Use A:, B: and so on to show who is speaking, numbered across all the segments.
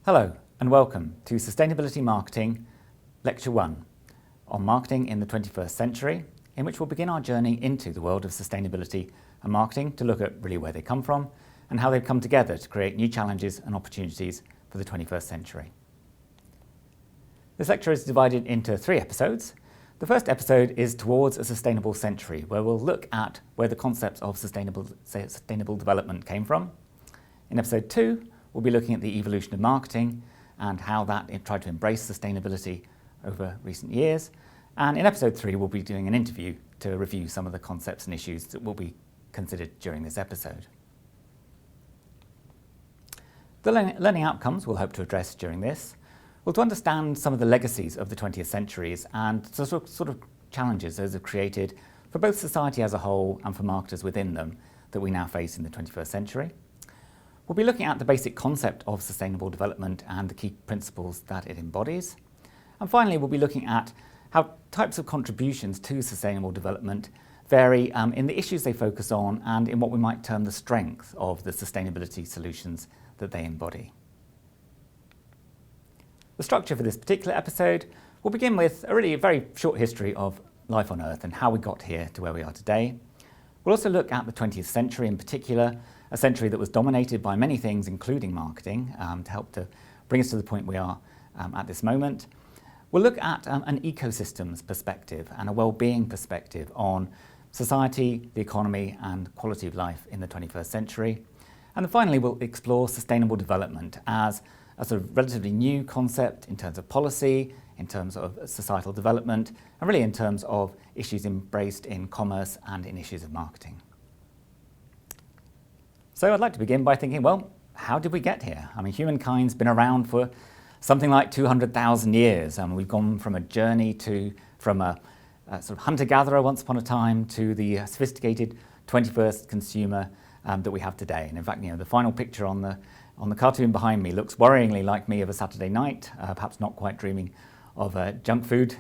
A: Hello and welcome to Sustainability Marketing Lecture 1 on marketing in the 21st century, in which we'll begin our journey into the world of sustainability and marketing to look at really where they come from and how they've come together to create new challenges and opportunities for the 21st century. This lecture is divided into 3 episodes. The first episode is Towards a Sustainable Century, where we'll look at where the concepts of sustainable development came from. In episode 2, we'll be looking at the evolution of marketing and how that tried to embrace sustainability over recent years. And in episode 3, we'll be doing an interview to review some of the concepts and issues that will be considered during this episode. The learning outcomes we'll hope to address during this will to understand some of the legacies of the 20th centuries and the sort of challenges those have created for both society as a whole and for marketers within them that we now face in the 21st century. We'll be looking at the basic concept of sustainable development and the key principles that it embodies. And finally, we'll be looking at how types of contributions to sustainable development vary in the issues they focus on and in what we might term the strength of the sustainability solutions that they embody. The structure for this particular episode will begin with a very short history of life on Earth and how we got here to where we are today. We'll also look at the 20th century in particular, a century that was dominated by many things, including marketing, to help to bring us to the point we are at this moment. We'll look at an ecosystems perspective and a well-being perspective on society, the economy, and quality of life in the 21st century. And then finally, we'll explore sustainable development as a sort of relatively new concept in terms of policy, in terms of societal development, and really in terms of issues embraced in commerce and in issues of marketing. So I'd like to begin by thinking, well, how did we get here? I mean, humankind's been around for something like 200,000 years, and we've gone from a journey from a sort of hunter-gatherer once upon a time to the sophisticated 21st consumer that we have today. And in fact, the final picture on the cartoon behind me looks worryingly like me of a Saturday night, perhaps not quite dreaming of junk food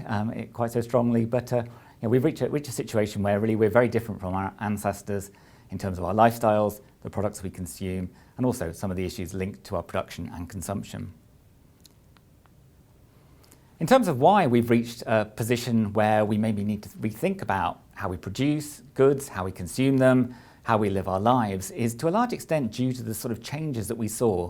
A: quite so strongly, but we've reached a situation where really we're very different from our ancestors in terms of our lifestyles, the products we consume, and also some of the issues linked to our production and consumption. In terms of why we've reached a position where we maybe need to rethink about how we produce goods, how we consume them, how we live our lives, is to a large extent due to the sort of changes that we saw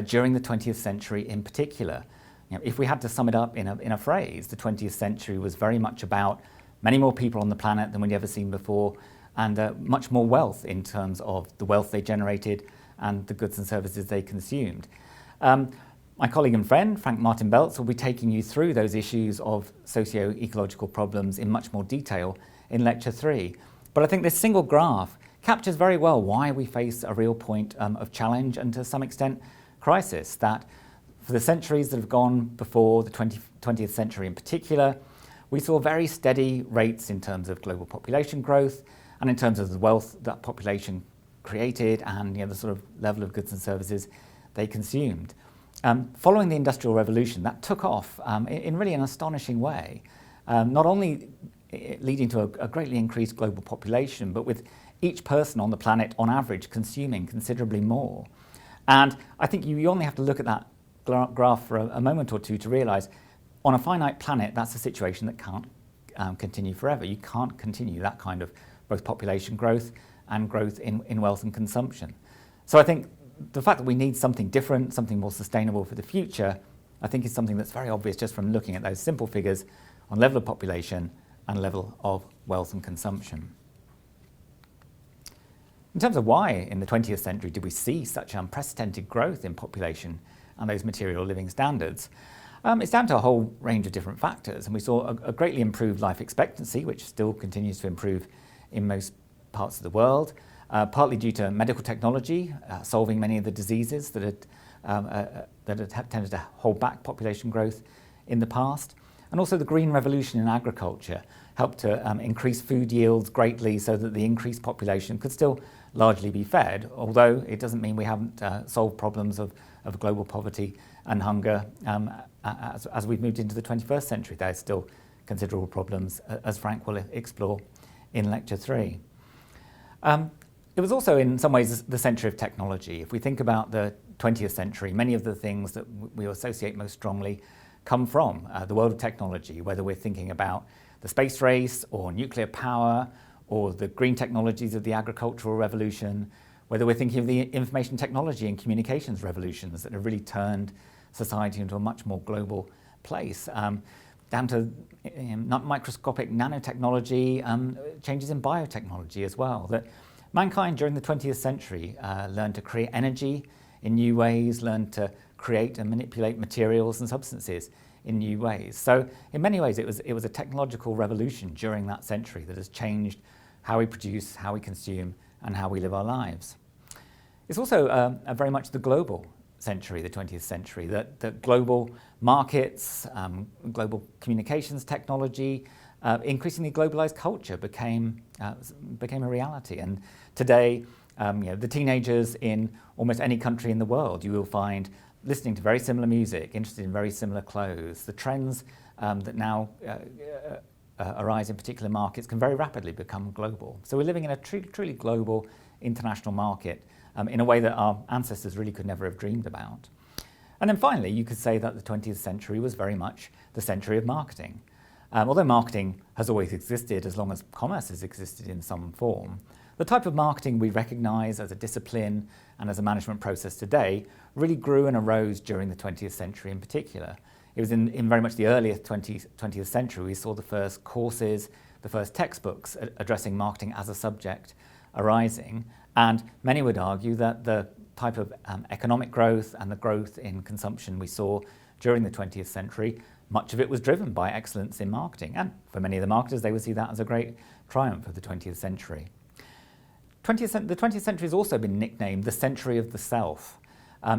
A: during the 20th century in particular. If we had to sum it up in a phrase, the 20th century was very much about many more people on the planet than we'd ever seen before, and much more wealth in terms of the wealth they generated and the goods and services they consumed. My colleague and friend, Frank Martin Beltz, will be taking you through those issues of socio-ecological problems in much more detail in Lecture 3. But I think this single graph captures very well why we face a real point of challenge and to some extent crisis, that for the centuries that have gone before the 20th century in particular, we saw very steady rates in terms of global population growth and in terms of the wealth that population created and the sort of level of goods and services they consumed. Following the Industrial Revolution, that took off in really an astonishing way, not only leading to a greatly increased global population, but with each person on the planet, on average, consuming considerably more. And I think you only have to look at that graph for a moment or two to realise, on a finite planet, that's a situation that can't continue forever. You can't continue that kind of both population growth and growth in wealth and consumption. So I think the fact that we need something different, something more sustainable for the future, I think is something that's very obvious just from looking at those simple figures on level of population and level of wealth and consumption. In terms of why in the 20th century did we see such unprecedented growth in population and those material living standards, it's down to a whole range of different factors. And we saw a greatly improved life expectancy, which still continues to improve in most parts of the world, partly due to medical technology, solving many of the diseases that had tended to hold back population growth in the past. And also the Green Revolution in agriculture helped to increase food yields greatly so that the increased population could still largely be fed, although it doesn't mean we haven't solved problems of global poverty and hunger as we've moved into the 21st century. There's still considerable problems, as Frank will explore in Lecture 3. It was also in some ways the century of technology. If we think about the 20th century, many of the things that we associate most strongly come from the world of technology, whether we're thinking about the space race or nuclear power or the green technologies of the agricultural revolution, whether we're thinking of the information technology and communications revolutions that have really turned society into a much more global place, down to microscopic nanotechnology, changes in biotechnology as well. That mankind during the 20th century learned to create energy in new ways, learned to create and manipulate materials and substances in new ways. So in many ways it was a technological revolution during that century that has changed how we produce, how we consume, and how we live our lives. It's also very much the global century, the 20th century, that global markets, global communications technology, increasingly globalized culture became a reality. And today, the teenagers in almost any country in the world, you will find listening to very similar music, interested in very similar clothes. The trends that now arise in particular markets can very rapidly become global. So we're living in a truly global international market in a way that our ancestors really could never have dreamed about. And then finally, you could say that the 20th century was very much the century of marketing. Although marketing has always existed as long as commerce has existed in some form, the type of marketing we recognise as a discipline and as a management process today really grew and arose during the 20th century in particular. It was in very much the earliest 20th century we saw the first courses, the first textbooks addressing marketing as a subject arising, and many would argue that the type of economic growth and the growth in consumption we saw during the 20th century, much of it was driven by excellence in marketing, and for many of the marketers they would see that as a great triumph of the 20th century. The 20th century has also been nicknamed the century of the self.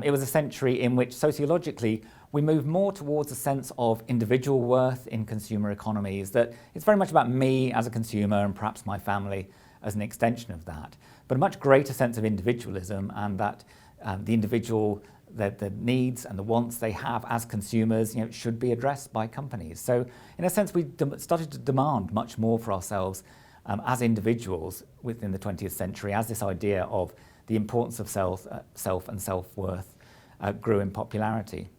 A: It was a century in which sociologically we moved more towards a sense of individual worth in consumer economies, that it's very much about me as a consumer and perhaps my family as an extension of that, but a much greater sense of individualism, and that the individual, the needs and the wants they have as consumers, should be addressed by companies. So in a sense we started to demand much more for ourselves as individuals within the 20th century, as this idea of the importance of self and self-worth grew in popularity.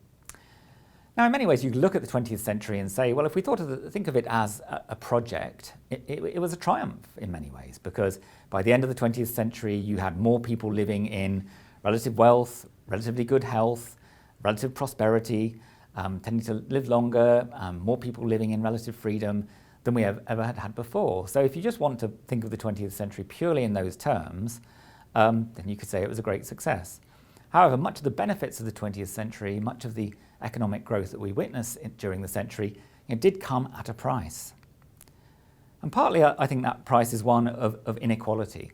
A: Now, in many ways, you could look at the 20th century and say, well, if we think of it as a project, it was a triumph in many ways, because by the end of the 20th century, you had more people living in relative wealth, relatively good health, relative prosperity, tending to live longer, more people living in relative freedom than we have ever had before. So if you just want to think of the 20th century purely in those terms, then you could say it was a great success. However, much of the benefits of the 20th century, much of the economic growth that we witnessed during the century, did come at a price. And partly I think that price is one of inequality,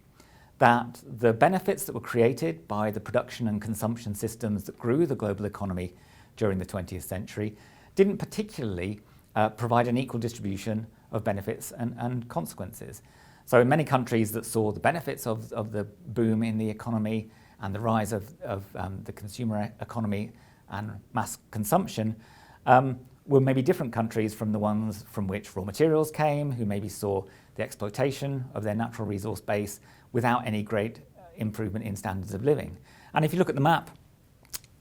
A: that the benefits that were created by the production and consumption systems that grew the global economy during the 20th century didn't particularly provide an equal distribution of benefits and consequences. So in many countries that saw the benefits of the boom in the economy and the rise of the consumer economy and mass consumption were maybe different countries from the ones from which raw materials came, who maybe saw the exploitation of their natural resource base without any great improvement in standards of living. And if you look at the map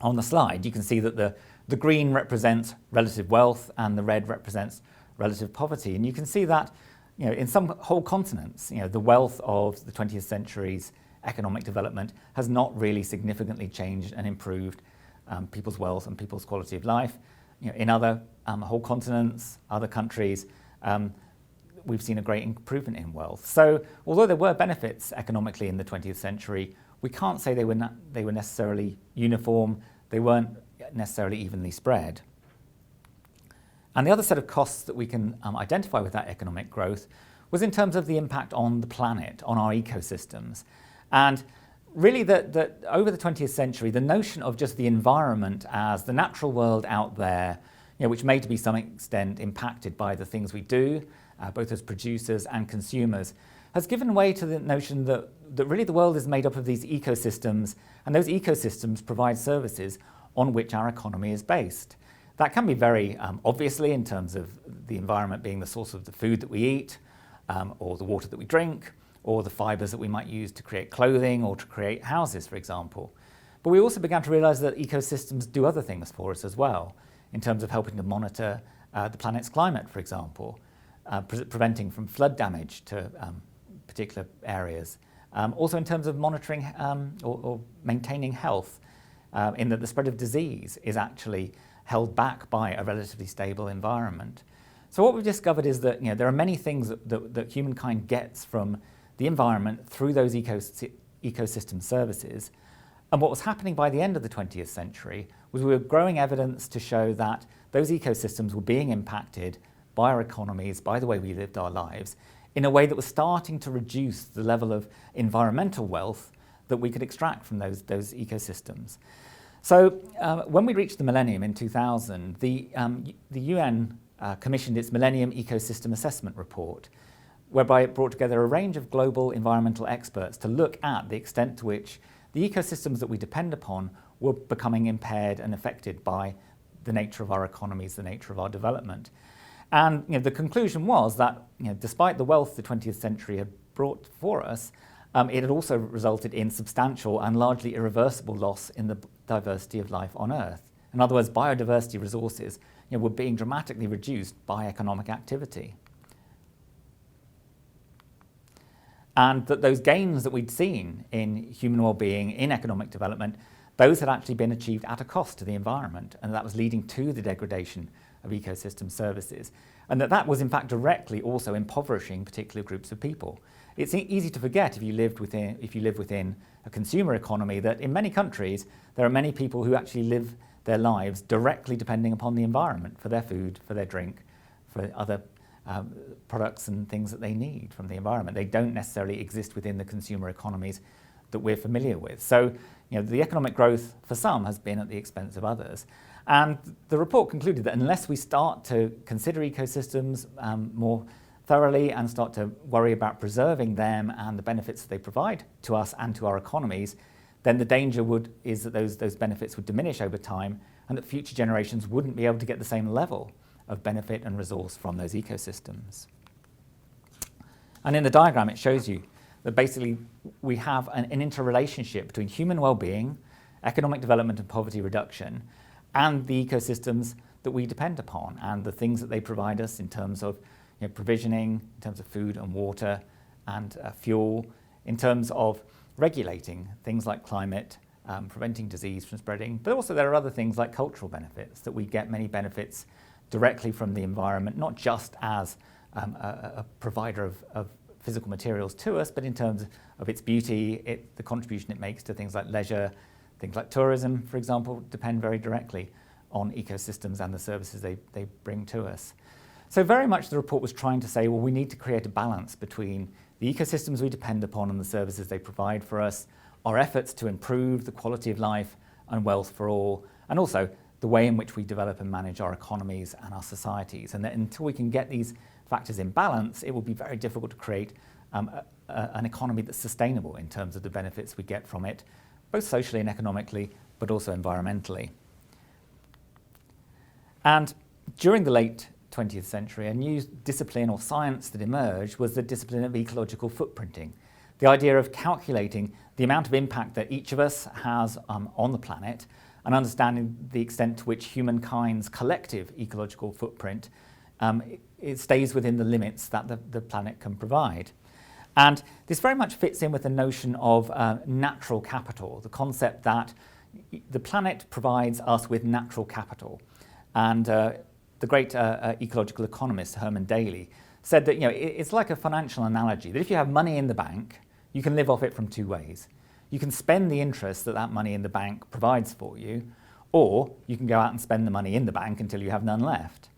A: on the slide, you can see that the green represents relative wealth and the red represents relative poverty. And you can see that in some whole continents, the wealth of the 20th century's economic development has not really significantly changed and improved people's wealth and people's quality of life. In other whole continents, other countries, we've seen a great improvement in wealth. So although there were benefits economically in the 20th century, we can't say they were necessarily uniform, they weren't necessarily evenly spread. And the other set of costs that we can identify with that economic growth was in terms of the impact on the planet, on our ecosystems. And really that over the 20th century, the notion of just the environment as the natural world out there, which may to be some extent impacted by the things we do, both as producers and consumers, has given way to the notion that really the world is made up of these ecosystems, and those ecosystems provide services on which our economy is based. That can be very obviously in terms of the environment being the source of the food that we eat, or the water that we drink, or the fibres that we might use to create clothing or to create houses, for example. But we also began to realise that ecosystems do other things for us as well, in terms of helping to monitor the planet's climate, for example, preventing from flood damage to particular areas. Also in terms of monitoring or maintaining health, in that the spread of disease is actually held back by a relatively stable environment. So what we've discovered is that there are many things that humankind gets from the environment through those ecosystem services. And what was happening by the end of the 20th century was we were growing evidence to show that those ecosystems were being impacted by our economies, by the way we lived our lives, in a way that was starting to reduce the level of environmental wealth that we could extract from those ecosystems. So when we reached the Millennium in 2000, the UN commissioned its Millennium Ecosystem Assessment Report, whereby it brought together a range of global environmental experts to look at the extent to which the ecosystems that we depend upon were becoming impaired and affected by the nature of our economies, the nature of our development. And the conclusion was that despite the wealth the 20th century had brought for us, it had also resulted in substantial and largely irreversible loss in the diversity of life on Earth. In other words, biodiversity resources were being dramatically reduced by economic activity. And that those gains that we'd seen in human well-being, in economic development, those had actually been achieved at a cost to the environment, and that was leading to the degradation of ecosystem services, and that was in fact directly also impoverishing particular groups of people. It's easy to forget if you live within a consumer economy that in many countries there are many people who actually live their lives directly depending upon the environment for their food, for their drink, for other products and things that they need from the environment. They don't necessarily exist within the consumer economies that we're familiar with. So, the economic growth for some has been at the expense of others. And the report concluded that unless we start to consider ecosystems more thoroughly and start to worry about preserving them and the benefits that they provide to us and to our economies, then the danger is that those benefits would diminish over time and that future generations wouldn't be able to get the same level of benefit and resource from those ecosystems. And in the diagram it shows you that basically we have an interrelationship between human well-being, economic development and poverty reduction, and the ecosystems that we depend upon and the things that they provide us in terms of provisioning, in terms of food and water and fuel, in terms of regulating things like climate, preventing disease from spreading, but also there are other things like cultural benefits, that we get many benefits directly from the environment, not just as a provider of physical materials to us, but in terms of its beauty, the contribution it makes to things like leisure, things like tourism, for example, depend very directly on ecosystems and the services they bring to us. So very much the report was trying to say, well, we need to create a balance between the ecosystems we depend upon and the services they provide for us, our efforts to improve the quality of life and wealth for all, and also the way in which we develop and manage our economies and our societies. And that until we can get these factors in balance, it will be very difficult to create an economy that's sustainable in terms of the benefits we get from it, both socially and economically, but also environmentally. And during the late 20th century, a new discipline or science that emerged was the discipline of ecological footprinting. The idea of calculating the amount of impact that each of us has on the planet and understanding the extent to which humankind's collective ecological footprint it stays within the limits that the planet can provide. And this very much fits in with the notion of natural capital, the concept that the planet provides us with natural capital. And the great ecological economist Herman Daly said that it's like a financial analogy, that if you have money in the bank, you can live off it from two ways. You can spend the interest that money in the bank provides for you, or you can go out and spend the money in the bank until you have none left.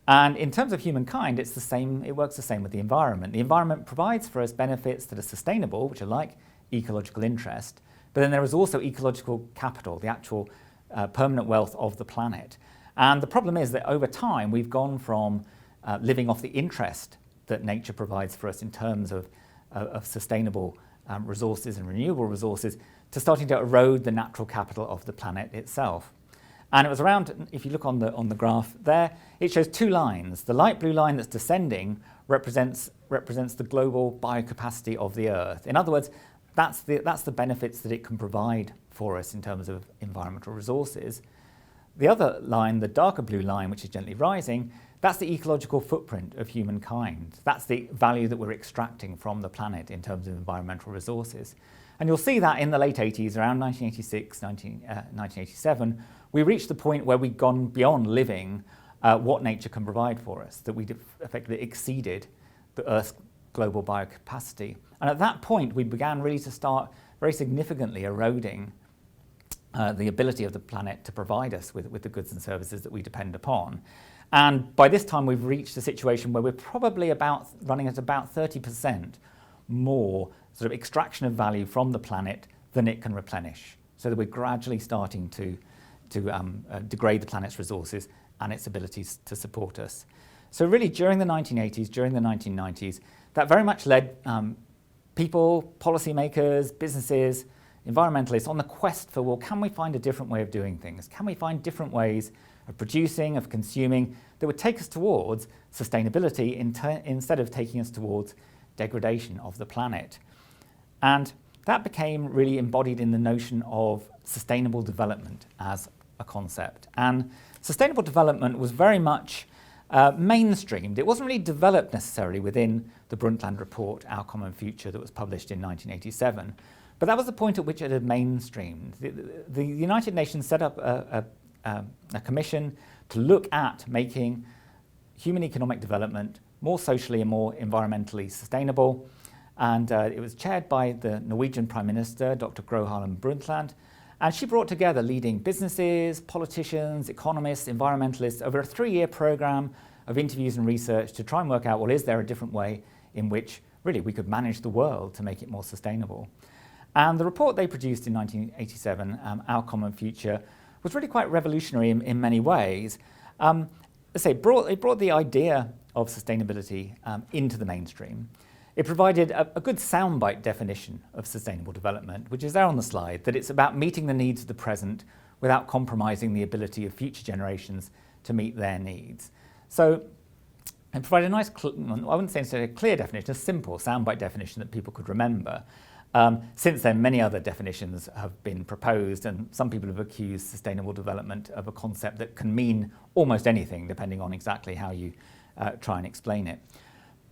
A: And in terms of humankind, it's the same. It works the same with the environment. The environment provides for us benefits that are sustainable, which are like ecological interest, but then there is also ecological capital, the actual permanent wealth of the planet. And the problem is that over time we've gone from living off the interest that nature provides for us in terms of sustainable resources and renewable resources to starting to erode the natural capital of the planet itself. And it was around, if you look on the graph there, it shows two lines. The light blue line that's descending represents the global biocapacity of the Earth. In other words, that's the benefits that it can provide for us in terms of environmental resources. The other line, the darker blue line, which is gently rising, that's the ecological footprint of humankind. That's the value that we're extracting from the planet in terms of environmental resources. And you'll see that in the late 80s, around 1986, 1987, we reached the point where we'd gone beyond living what nature can provide for us, that we'd effectively exceeded the Earth's global biocapacity. And at that point, we began really to start very significantly eroding the ability of the planet to provide us with the goods and services that we depend upon. And by this time, we've reached a situation where we're probably running at about 30% more sort of extraction of value from the planet than it can replenish. So that we're gradually starting to degrade the planet's resources and its abilities to support us. So really, during the 1980s, during the 1990s, that very much led people, policymakers, businesses, environmentalists on the quest for, well, can we find a different way of doing things? Can we find different ways of producing, of consuming, that would take us towards sustainability instead of taking us towards degradation of the planet? And that became really embodied in the notion of sustainable development as a concept. And sustainable development was very much mainstreamed. It wasn't really developed necessarily within the Brundtland report, Our Common Future, that was published in 1987. But that was the point at which it had mainstreamed. The United Nations set up a commission to look at making human economic development more socially and more environmentally sustainable. And it was chaired by the Norwegian Prime Minister, Dr. Gro Harlem Brundtland. And she brought together leading businesses, politicians, economists, environmentalists over a 3-year program of interviews and research to try and work out, well, is there a different way in which really we could manage the world to make it more sustainable? And the report they produced in 1987, Our Common Future, was really quite revolutionary in many ways. It brought the idea of sustainability into the mainstream. It provided a good soundbite definition of sustainable development, which is there on the slide, that it's about meeting the needs of the present without compromising the ability of future generations to meet their needs. So it provided a nice, I wouldn't say necessarily a clear definition, a simple soundbite definition that people could remember. Since then, many other definitions have been proposed, and some people have accused sustainable development of a concept that can mean almost anything, depending on exactly how you try and explain it.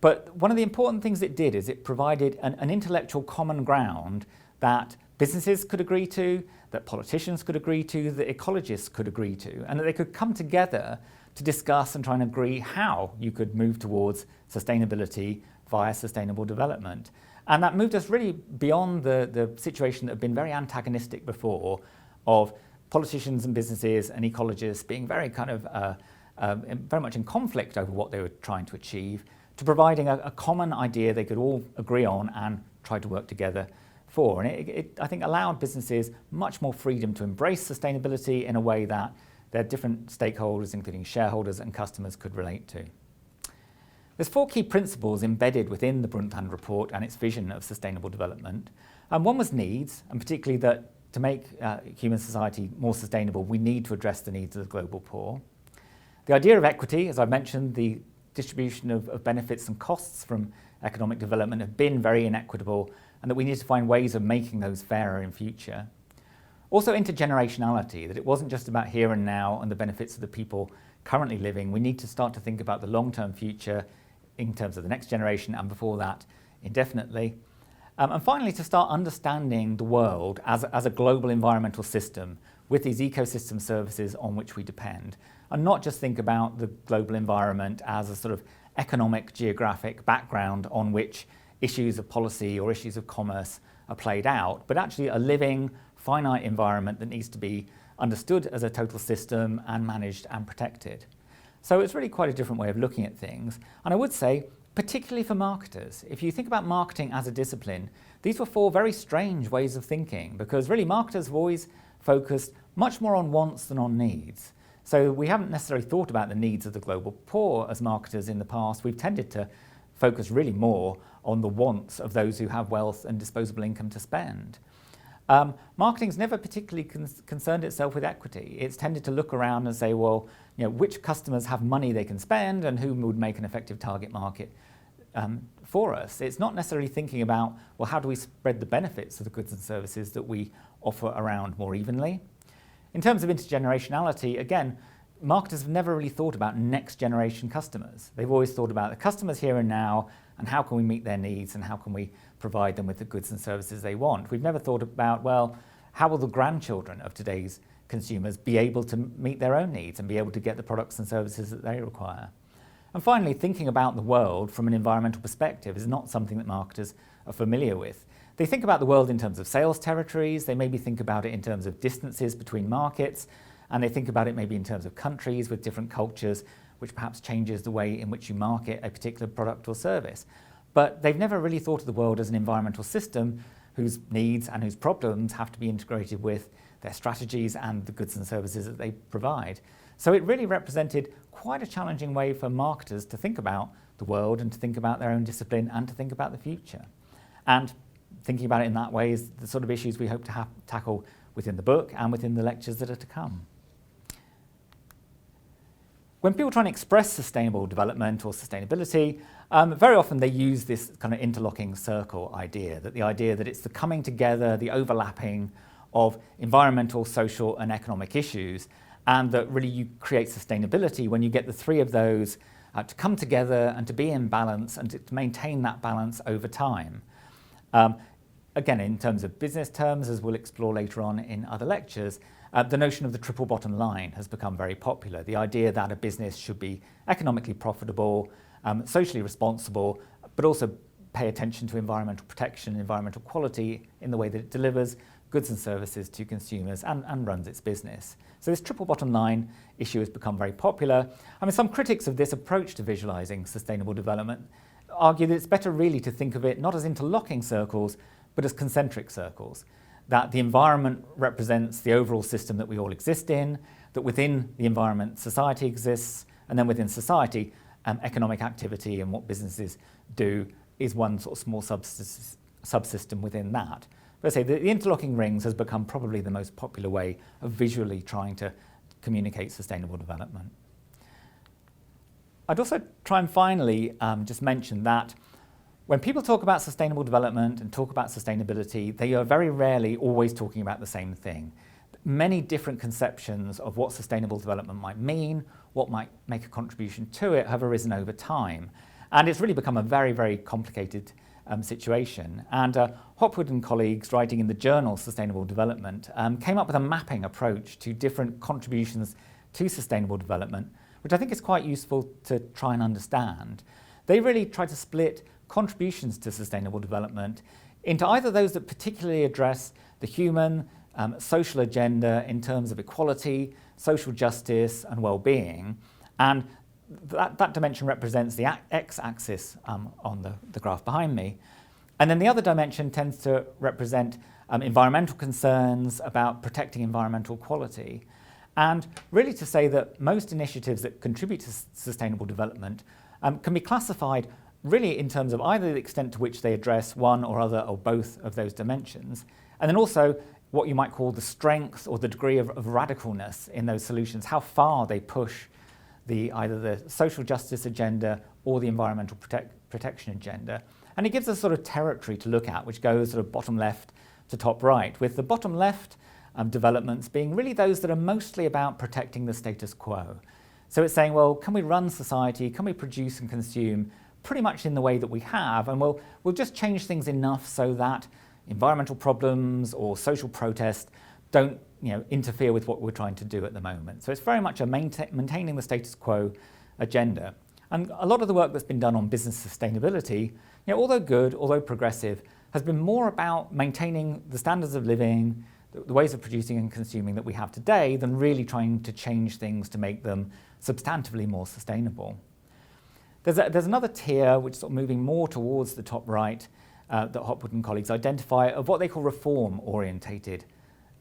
A: But one of the important things it did is it provided an intellectual common ground that businesses could agree to, that politicians could agree to, that ecologists could agree to, and that they could come together to discuss and try and agree how you could move towards sustainability via sustainable development. And that moved us really beyond the situation that had been very antagonistic before, of politicians and businesses and ecologists being very kind of very much in conflict over what they were trying to achieve, to providing a common idea they could all agree on and try to work together for. And it I think, allowed businesses much more freedom to embrace sustainability in a way that their different stakeholders, including shareholders and customers, could relate to. There's 4 key principles embedded within the Brundtland report and its vision of sustainable development. And one was needs, and particularly that to make human society more sustainable, we need to address the needs of the global poor. The idea of equity, as I've mentioned, the distribution of benefits and costs from economic development have been very inequitable, and that we need to find ways of making those fairer in future. Also intergenerationality, that it wasn't just about here and now and the benefits of the people currently living. We need to start to think about the long-term future in terms of the next generation, and before that, indefinitely. And finally, to start understanding the world as a global environmental system with these ecosystem services on which we depend, and not just think about the global environment as a sort of economic, geographic background on which issues of policy or issues of commerce are played out, but actually a living, finite environment that needs to be understood as a total system and managed and protected. So it's really quite a different way of looking at things. And I would say, particularly for marketers, if you think about marketing as a discipline, these were 4 very strange ways of thinking, because really marketers have always focused much more on wants than on needs. So we haven't necessarily thought about the needs of the global poor as marketers in the past. We've tended to focus really more on the wants of those who have wealth and disposable income to spend. Marketing's never particularly concerned itself with equity. It's tended to look around and say, well, which customers have money they can spend and who would make an effective target market for us. It's not necessarily thinking about, well, how do we spread the benefits of the goods and services that we offer around more evenly? In terms of intergenerationality, again, marketers have never really thought about next generation customers. They've always thought about the customers here and now, and how can we meet their needs, and how can we provide them with the goods and services they want. We've never thought about, well, how will the grandchildren of today's consumers be able to meet their own needs and be able to get the products and services that they require? And finally, thinking about the world from an environmental perspective is not something that marketers are familiar with. They think about the world in terms of sales territories, they maybe think about it in terms of distances between markets, and they think about it maybe in terms of countries with different cultures, which perhaps changes the way in which you market a particular product or service. But they've never really thought of the world as an environmental system whose needs and whose problems have to be integrated with their strategies and the goods and services that they provide. So it really represented quite a challenging way for marketers to think about the world and to think about their own discipline and to think about the future. And thinking about it in that way is the sort of issues we hope to tackle within the book and within the lectures that are to come. When people try and express sustainable development or sustainability, very often they use this kind of interlocking circle idea, the idea that it's the coming together, the overlapping of environmental, social and economic issues, and that really you create sustainability when you get the three of those to come together and to be in balance and to maintain that balance over time. Again, in terms of business terms, as we'll explore later on in other lectures, the notion of the triple bottom line has become very popular. The idea that a business should be economically profitable, socially responsible, but also pay attention to environmental protection, environmental quality in the way that it delivers goods and services to consumers and runs its business. So this triple bottom line issue has become very popular. I mean, some critics of this approach to visualizing sustainable development argue that it's better really to think of it not as interlocking circles, but as concentric circles. That the environment represents the overall system that we all exist in, that within the environment society exists, and then within society economic activity and what businesses do is one sort of small subsystem within that. But I say the interlocking rings has become probably the most popular way of visually trying to communicate sustainable development. I'd also try and finally just mention that when people talk about sustainable development and talk about sustainability, they are very rarely always talking about the same thing. Many different conceptions of what sustainable development might mean, what might make a contribution to it, have arisen over time. And it's really become a very, very complicated situation. And Hopwood and colleagues writing in the journal Sustainable Development came up with a mapping approach to different contributions to sustainable development, which I think is quite useful to try and understand. They really try to split contributions to sustainable development into either those that particularly address the human, social agenda in terms of equality, social justice and well-being, and that dimension represents the x-axis on the graph behind me. And then the other dimension tends to represent environmental concerns about protecting environmental quality. And really to say that most initiatives that contribute to sustainable development can be classified really in terms of either the extent to which they address one or other or both of those dimensions, and then also what you might call the strength or the degree of radicalness in those solutions, how far they push either the social justice agenda or the environmental protection agenda. And it gives us sort of territory to look at, which goes sort of bottom left to top right, with the bottom left developments being really those that are mostly about protecting the status quo. So it's saying, well, can we run society, can we produce and consume pretty much in the way that we have, and we'll just change things enough so that environmental problems or social protest don't interfere with what we're trying to do at the moment. So it's very much a maintaining the status quo agenda. And a lot of the work that's been done on business sustainability, although good, although progressive, has been more about maintaining the standards of living, the ways of producing and consuming that we have today, than really trying to change things to make them substantively more sustainable. There's another tier which is sort of moving more towards the top right that Hopwood and colleagues identify of what they call reform-orientated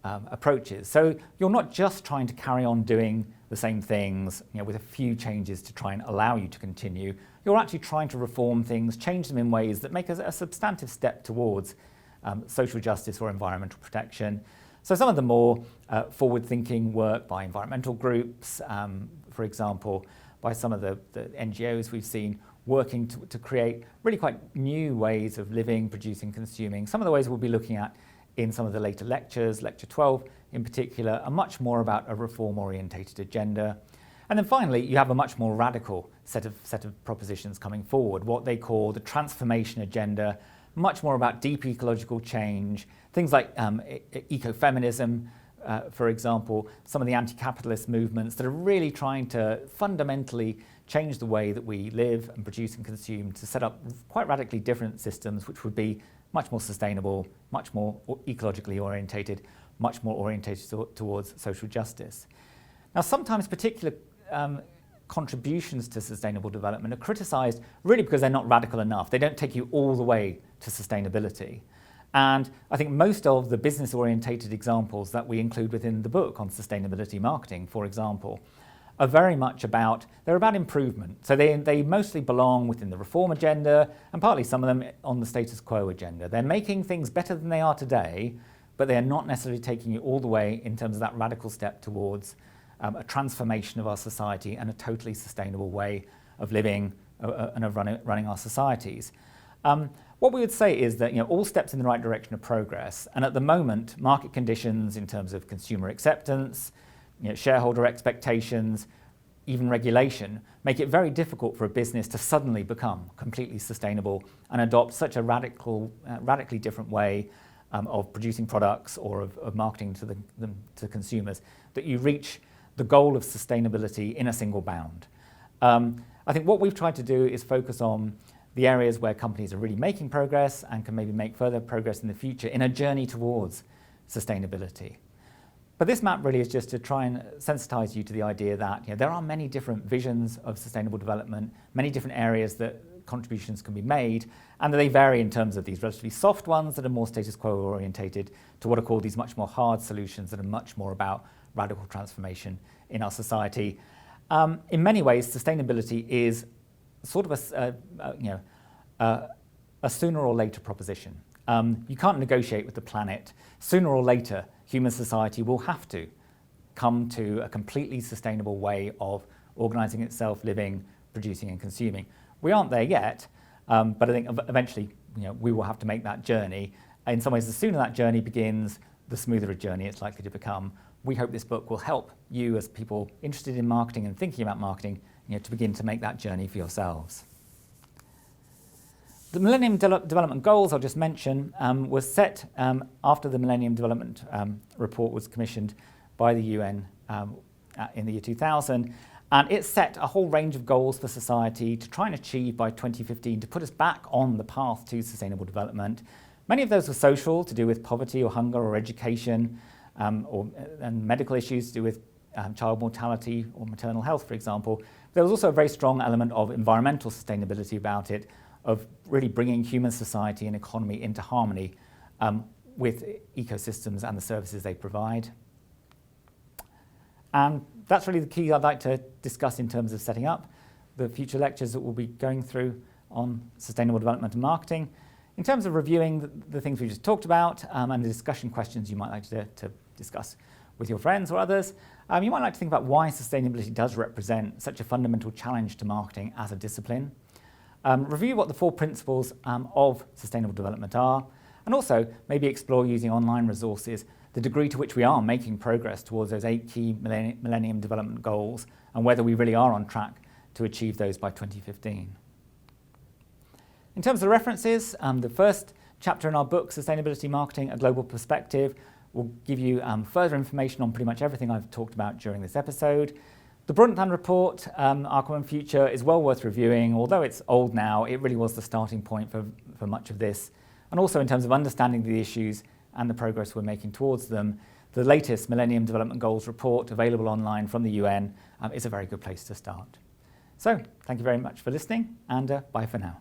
A: approaches. So you're not just trying to carry on doing the same things with a few changes to try and allow you to continue. You're actually trying to reform things, change them in ways that make a substantive step towards social justice or environmental protection. So some of the more forward-thinking work by environmental groups, for example, by some of the NGOs we've seen, working to create really quite new ways of living, producing, consuming. Some of the ways we'll be looking at in some of the later lectures, lecture 12 in particular, are much more about a reform-orientated agenda. And then finally, you have a much more radical set of propositions coming forward, what they call the transformation agenda, much more about deep ecological change, things like ecofeminism, for example, some of the anti-capitalist movements that are really trying to fundamentally change the way that we live and produce and consume to set up quite radically different systems which would be much more sustainable, much more ecologically orientated, much more orientated towards social justice. Now, sometimes particular contributions to sustainable development are criticised really because they're not radical enough. They don't take you all the way to sustainability. And I think most of the business-orientated examples that we include within the book on sustainability marketing, for example, are very much about improvement. So they mostly belong within the reform agenda and partly some of them on the status quo agenda. They're making things better than they are today, but they are not necessarily taking you all the way in terms of that radical step towards a transformation of our society and a totally sustainable way of living and of running our societies. What we would say is that all steps in the right direction of progress, and at the moment, market conditions in terms of consumer acceptance, shareholder expectations, even regulation, make it very difficult for a business to suddenly become completely sustainable and adopt such a radically different way of producing products or of marketing to consumers that you reach the goal of sustainability in a single bound. I think what we've tried to do is focus on the areas where companies are really making progress and can maybe make further progress in the future in a journey towards sustainability. But this map really is just to try and sensitize you to the idea that there are many different visions of sustainable development, many different areas that contributions can be made, and that they vary in terms of these relatively soft ones that are more status quo orientated to what are called these much more hard solutions that are much more about radical transformation in our society. In many ways, sustainability is sort of a sooner or later proposition. You can't negotiate with the planet. Sooner or later, human society will have to come to a completely sustainable way of organising itself, living, producing and consuming. We aren't there yet, but I think eventually we will have to make that journey. In some ways, the sooner that journey begins, the smoother a journey it's likely to become. We hope this book will help you as people interested in marketing and thinking about marketing to begin to make that journey for yourselves. The Millennium Development Goals, I'll just mention, was set after the Millennium Development Report was commissioned by the UN in the year 2000. And it set a whole range of goals for society to try and achieve by 2015 to put us back on the path to sustainable development. Many of those were social, to do with poverty or hunger or education, and medical issues to do with child mortality or maternal health, for example. There was also a very strong element of environmental sustainability about it, of really bringing human society and economy into harmony with ecosystems and the services they provide. And that's really the key I'd like to discuss in terms of setting up the future lectures that we'll be going through on sustainable development and marketing. In terms of reviewing the things we just talked about and the discussion questions you might like to discuss with your friends or others, you might like to think about why sustainability does represent such a fundamental challenge to marketing as a discipline. Review what the 4 principles of sustainable development are, and also maybe explore using online resources the degree to which we are making progress towards those 8 key Millennium Development Goals and whether we really are on track to achieve those by 2015. In terms of references, the first chapter in our book, Sustainability Marketing, A Global Perspective, will give you further information on pretty much everything I've talked about during this episode. The Brundtland Report, Our Common Future, is well worth reviewing. Although it's old now, it really was the starting point for much of this. And also in terms of understanding the issues and the progress we're making towards them, the latest Millennium Development Goals report, available online from the UN, is a very good place to start. So, thank you very much for listening, and bye for now.